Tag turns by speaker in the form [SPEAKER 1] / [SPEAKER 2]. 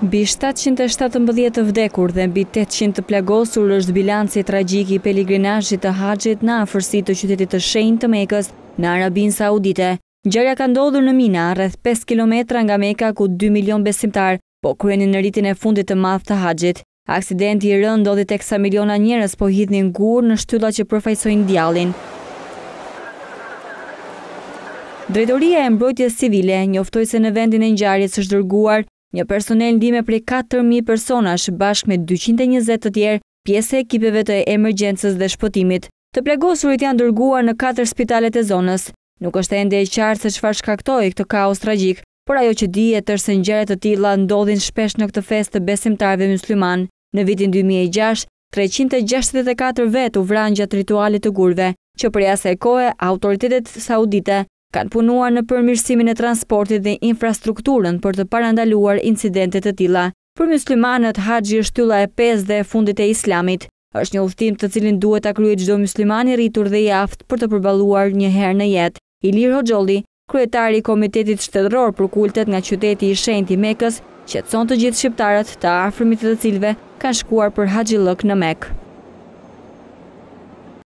[SPEAKER 1] Mbi 717 të vdekur dhe mbi 800 të plagosur është bilanci tragjik i peligrinazhit të haxhit në afërsi të qytetit të shenjtë të Mekës në Arabinë Saudite. Ngjarja ka ndodhur në Mina, rreth 5 kilometra nga Meka, ku 2 milion besimtar po kryenin në ritin e fundit të madh të haxhit. Aksidenti i rënd ndodhi teksa miliona njerëz po hidhnin gur në shtylla që përfaqësojnë djallin. Drejtoria e Mbrojtjes Civile njoftoi se në vendin e ngjarjes është dërguar një personel ndihme prej 4.000 personash bashkë me 220 të tjerë, pjesë e ekipeve të emergjencës dhe shpëtimit. Të plagosurit janë dërguar në 4 spitalet e zonës. Nuk është ende e qartë se çfarë shkaktoi këtë kaos tragjik, por ajo që dihet është se ngjarje të tilla ndodhin shpesh në këtë festë të besimtarëve mysliman. Në vitin 2006, 364 vet u vranë gjatë ritualit të gurve, që për asaj kohe autoritetet saudite kanë punuar në përmirësimin e transportit dhe infrastrukturën për të parandaluar incidente të tilla. Për myslimanët, haxhi është shtylla e 5 dhe e fundit e Islamit. Është një udhëtim të cilin duhet ta kryejë çdo mysliman i rritur dhe i aftë për të përballuar një herë në jetë. Ilir Hoxholli, kryetari i Komitetit Shtetëror për Kultet nga qyteti i shenjtë i Mekës, qetëson të gjithë shqiptarët të afërmit të cilëve kanë shkuar për haxhillëk në Mekë.